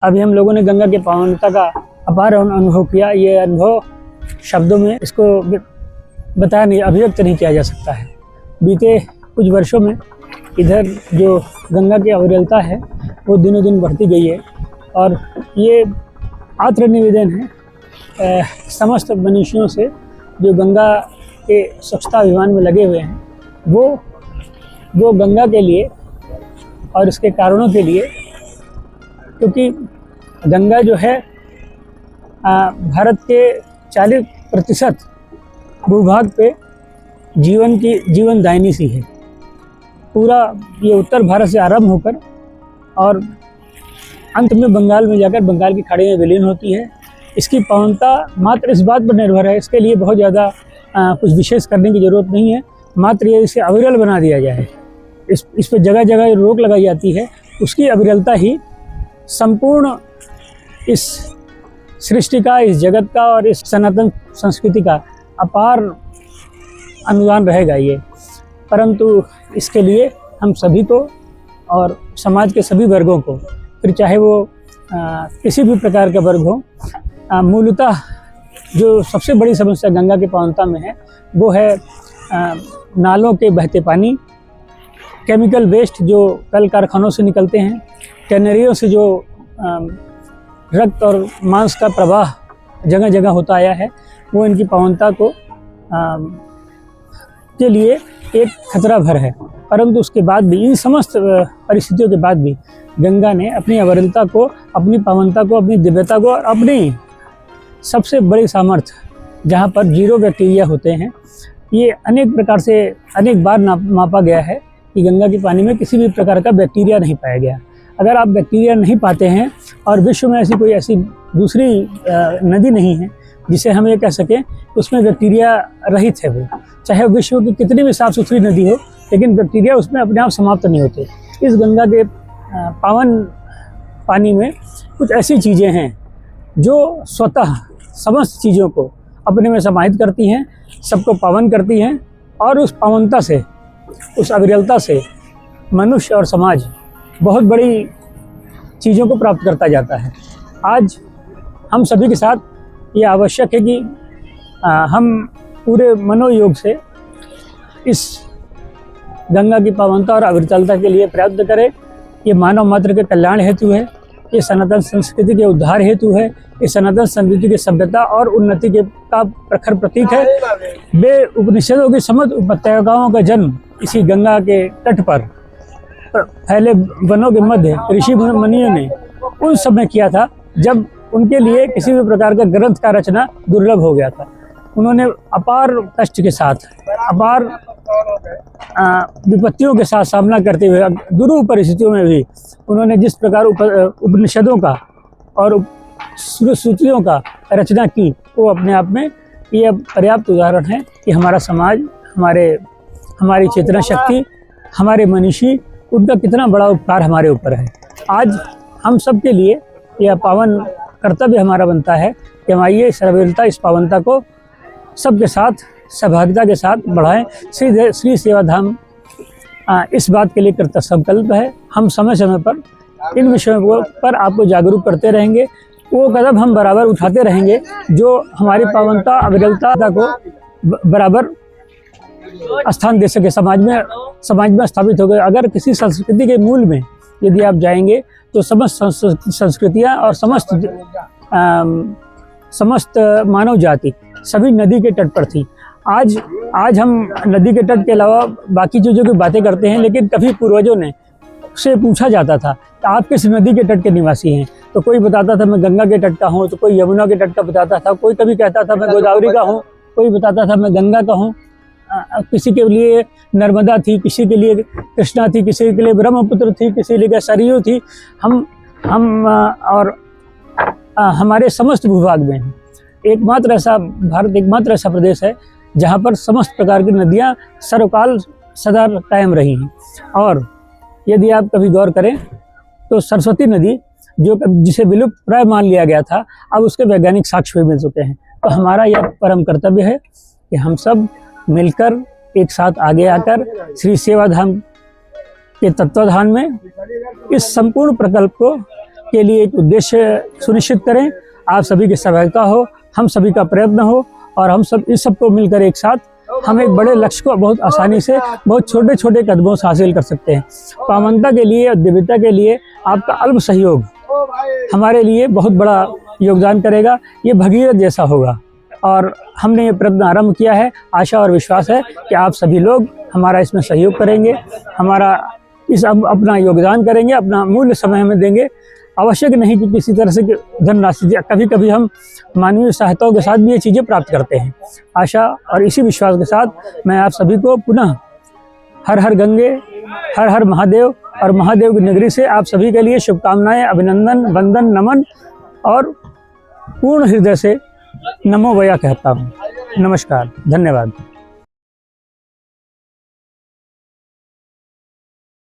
अभी हम लोगों ने गंगा की पावनता का अपार अनुभव किया। ये अनुभव शब्दों में इसको बताया नहीं, अभिव्यक्त नहीं किया जा सकता है। बीते कुछ वर्षों में इधर जो गंगा की अविरलता है वो दिनों दिन बढ़ती गई है और ये आत्र निवेदन है समस्त मनुष्यों से जो गंगा के स्वच्छता अभियान में लगे हुए हैं, वो गंगा के लिए और इसके कारणों के लिए, क्योंकि गंगा जो है भारत के 40% भूभाग पे जीवनदायिनी सी है। पूरा ये उत्तर भारत से आरंभ होकर और अंत में बंगाल में जाकर बंगाल की खाड़ी में विलीन होती है। इसकी पावनता मात्र इस बात पर निर्भर है, इसके लिए बहुत ज़्यादा कुछ विशेष करने की ज़रूरत नहीं है। मात्र ये इसे अविरल बना दिया जाए, इस पर जगह जगह रोक लगाई जाती है। उसकी अविरलता ही संपूर्ण इस सृष्टि का, इस जगत का और इस सनातन संस्कृति का अपार अनुदान रहेगा ये। परंतु इसके लिए हम सभी को और समाज के सभी वर्गों को, फिर चाहे वो किसी भी प्रकार का वर्ग हो, मूलतः जो सबसे बड़ी समस्या गंगा की पावनता में है वो है नालों के बहते पानी, केमिकल वेस्ट जो कल कारखानों से निकलते हैं, टैनरियों से जो रक्त और मांस का प्रवाह जगह जगह होता आया है, वो इनकी पावनता को के लिए एक खतरा भर है। परंतु उसके बाद भी, इन समस्त परिस्थितियों के बाद भी गंगा ने अपनी अविरलता को, अपनी पावनता को, अपनी दिव्यता को और अपनी सबसे बड़ी सामर्थ्य, जहाँ पर 0 बैक्टीरिया होते हैं, ये अनेक प्रकार से अनेक बार मापा गया है कि गंगा के पानी में किसी भी प्रकार का बैक्टीरिया नहीं पाया गया। अगर आप बैक्टीरिया नहीं पाते हैं और विश्व में ऐसी दूसरी नदी नहीं है जिसे हम ये कह सकें उसमें बैक्टीरिया रहित है, वो चाहे विश्व की कितनी भी साफ़ सुथरी नदी हो, लेकिन बैक्टीरिया उसमें अपने आप समाप्त नहीं होते। इस गंगा के पावन पानी में कुछ ऐसी चीज़ें हैं जो स्वतः समस्त चीज़ों को अपने में समाहित करती हैं, सबको पावन करती हैं और उस पावनता से, उस अविरलता से मनुष्य और समाज बहुत बड़ी चीज़ों को प्राप्त करता जाता है। आज हम सभी के साथ ये आवश्यक है कि हम पूरे मनोयोग से इस गंगा की पावनता और अविरलता के लिए प्रयत्न करें। ये मानव मात्र के कल्याण हेतु है, ये सनातन संस्कृति के उद्धार हेतु है, ये सनातन संस्कृति की सभ्यता और उन्नति का प्रखर प्रतीक है। बे उपनिषदों की समस्त उपत्यकाओं का जन्म इसी गंगा के तट पर फैले वनों के मध्य ऋषि मुनियों ने उस समय किया था जब उनके लिए किसी भी प्रकार का ग्रंथ का रचना दुर्लभ हो गया था। उन्होंने अपार कष्ट के साथ, अपार विपत्तियों के साथ सामना करते हुए दुरूह परिस्थितियों में भी उन्होंने जिस प्रकार उपनिषदों का और श्रुतियों का रचना की, वो अपने आप में ये पर्याप्त उदाहरण है कि हमारा समाज, हमारी चेतना शक्ति, हमारे मनीषी, उनका कितना बड़ा उपकार हमारे ऊपर है। आज हम सब के लिए यह पावन कर्तव्य हमारा बनता है कि हम आइए अविरलता, इस पावनता को सबके साथ सहभागिता के साथ बढ़ाएं। श्री सेवाधाम इस बात के लिए कृत संकल्प है। हम समय समय पर इन विषयों पर आपको जागरूक करते रहेंगे, वो कदम हम बराबर उठाते रहेंगे जो हमारी पावनता, अविरलता को बराबर स्थान दे सके, समाज में स्थापित हो गए। अगर किसी संस्कृति के मूल में यदि आप जाएंगे तो समस्त संस्कृतियाँ और समस्त मानव जाति सभी नदी के तट पर थी। आज हम नदी के तट के अलावा बाकी चीज़ों की बातें करते हैं, लेकिन कभी पूर्वजों ने से पूछा जाता था कि आप किस नदी के तट के निवासी हैं, तो कोई बताता था मैं गंगा के तट का हूँ, तो कोई यमुना के तट का बताता था, कोई कभी कहता था मैं गोदावरी का हूँ, कोई बताता था मैं गंगा का हूँ। किसी के लिए नर्मदा थी, किसी के लिए कृष्णा थी, किसी के लिए ब्रह्मपुत्र थी, किसी के लिए सरयू थी। हम और हमारे समस्त भूभाग में एकमात्र ऐसा प्रदेश है जहाँ पर समस्त प्रकार की नदियाँ सर्वकाल सदा कायम रही हैं। और यदि आप कभी गौर करें तो सरस्वती नदी, जिसे विलुप्त प्राय मान लिया गया था, अब उसके वैज्ञानिक साक्ष्य भी मिल चुके हैं। तो हमारा यह परम कर्तव्य है कि हम सब मिलकर एक साथ आगे आकर श्री सेवाधाम के तत्वाधान में इस संपूर्ण प्रकल्प को के लिए एक उद्देश्य सुनिश्चित करें। आप सभी की सहभागिता हो, हम सभी का प्रयत्न हो और हम सब इस सबको मिलकर एक साथ हम एक बड़े लक्ष्य को बहुत आसानी से बहुत छोटे छोटे कदमों से हासिल कर सकते हैं। पावनता के लिए और दिव्यता के लिए आपका अल्प सहयोग हमारे लिए बहुत बड़ा योगदान करेगा। ये भगीरथ जैसा होगा और हमने ये प्रयत्न आरंभ किया है। आशा और विश्वास है कि आप सभी लोग हमारा इसमें सहयोग करेंगे, हमारा अपना योगदान करेंगे, अपना मूल्य समय हमें देंगे। आवश्यक नहीं कि किसी तरह से धनराशि, कभी कभी हम मानवीय सहायताओं के साथ भी ये चीज़ें प्राप्त करते हैं। आशा और इसी विश्वास के साथ मैं आप सभी को पुनः हर हर गंगे, हर हर महादेव और महादेव की नगरी से आप सभी के लिए शुभकामनाएं, अभिनंदन, वंदन, नमन और पूर्ण हृदय से नमो वया कहता हूँ। नमस्कार, धन्यवाद।